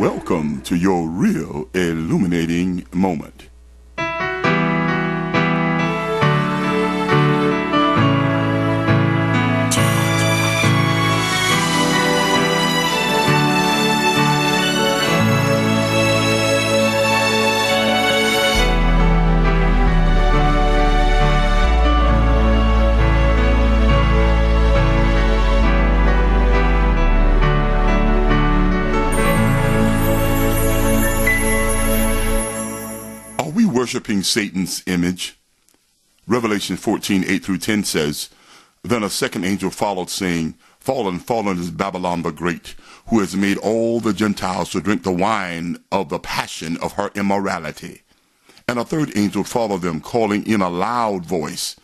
welcome to your real illuminating moment. Worshiping Satan's image. Revelation 14:8-10 says, Then a second angel followed, saying, Fallen, fallen is Babylon the Great, who has made all the Gentiles to drink the wine of the passion of her immorality. And a third angel followed them, calling in a loud voice,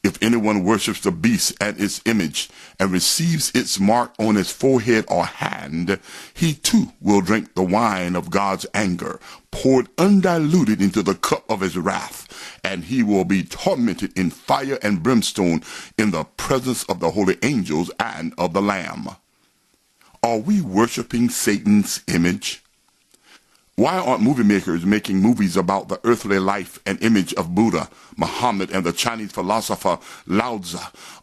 If anyone worships the beast and its image, and receives its mark on his forehead or hand, he too will drink the wine of God's anger, poured undiluted into the cup of his wrath, and he will be tormented in fire and brimstone in the presence of the holy angels and of the Lamb. Are we worshiping Satan's image? Why aren't movie makers making movies about the earthly life and image of Buddha, Muhammad, and the Chinese philosopher Lao Tzu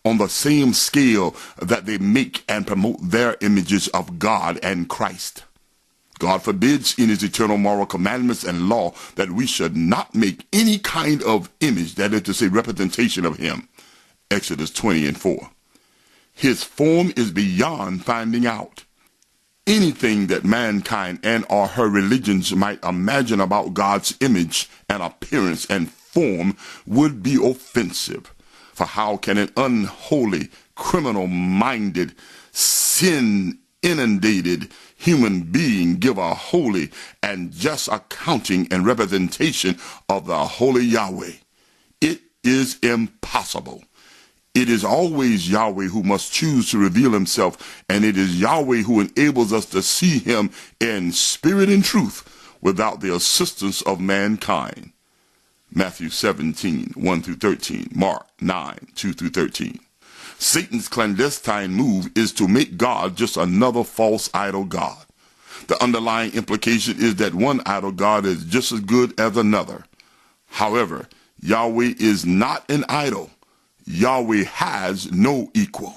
on the same scale that they make and promote their images of God and Christ? God forbids in his eternal moral commandments and law that we should not make any kind of image, that is to say representation of him. Exodus 20:4. His form is beyond finding out. Anything that mankind and or her religions might imagine about God's image and appearance and form would be offensive. For how can an unholy, criminal-minded, sin-inundated human being give a holy and just accounting and representation of the holy Yahweh? It is impossible. It is always Yahweh who must choose to reveal himself, and it is Yahweh who enables us to see him in spirit and truth without the assistance of mankind. Matthew 17:1-13, Mark 9:2-13. Satan's clandestine move is to make God just another false idol god. The underlying implication is that one idol god is just as good as another. However, Yahweh is not an idol. Yahweh has no equal.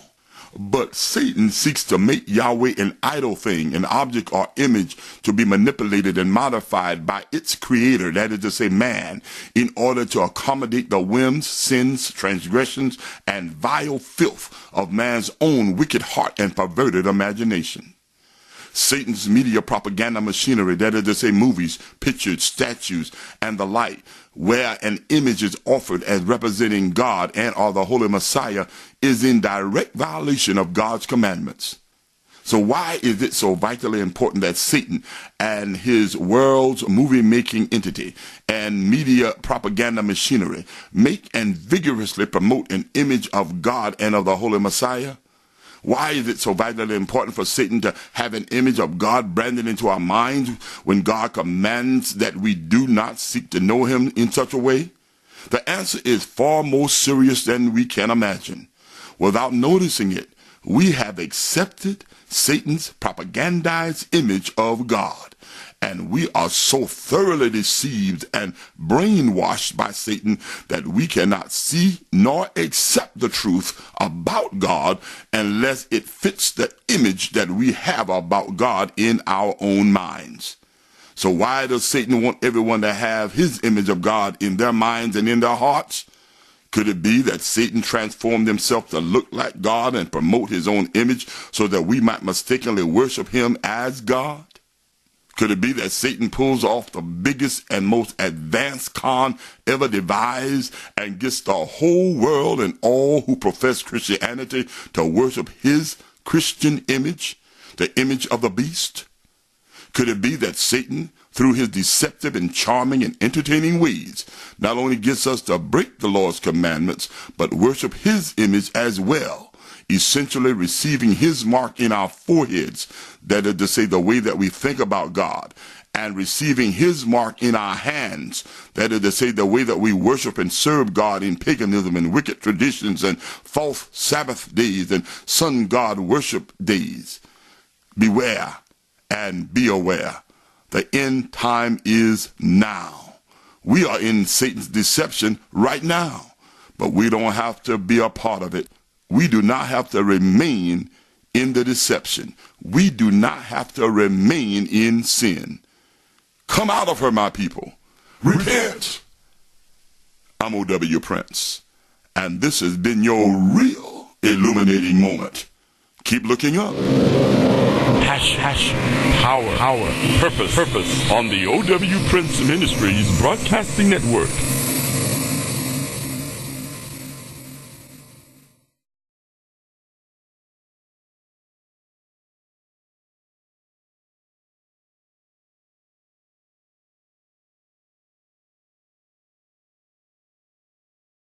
But Satan seeks to make Yahweh an idol thing, an object or image to be manipulated and modified by its creator, that is to say man, in order to accommodate the whims, sins, transgressions, and vile filth of man's own wicked heart and perverted imagination. Satan's media propaganda machinery, that is to say movies, pictures, statues, and the like, where an image is offered as representing God and or the Holy Messiah, is in direct violation of God's commandments. So why is it so vitally important that Satan and his world's movie-making entity and media propaganda machinery make and vigorously promote an image of God and of the Holy Messiah? Why is it so vitally important for Satan to have an image of God branded into our minds when God commands that we do not seek to know him in such a way? The answer is far more serious than we can imagine. Without noticing it, we have accepted Satan's propagandized image of God. And we are so thoroughly deceived and brainwashed by Satan that we cannot see nor accept the truth about God unless it fits the image that we have about God in our own minds. So why does Satan want everyone to have his image of God in their minds and in their hearts? Could it be that Satan transformed himself to look like God and promote his own image so that we might mistakenly worship him as God? Could it be that Satan pulls off the biggest and most advanced con ever devised and gets the whole world and all who profess Christianity to worship his Christian image, the image of the beast? Could it be that Satan, through his deceptive and charming and entertaining ways, not only gets us to break the Lord's commandments, but worship his image as well, essentially receiving his mark in our foreheads, that is to say the way that we think about God, and receiving his mark in our hands, that is to say the way that we worship and serve God in paganism and wicked traditions and false Sabbath days and sun god worship days? Beware and be aware The end time is now. We are in Satan's deception right now, but we don't have to be a part of it. We do not have to remain in the deception. We do not have to remain in sin. Come out of her, my people. Repent. I'm O.W. Prince, and this has been your real illuminating moment. Keep looking up. Power, purpose on the O.W. Prince Ministries Broadcasting Network.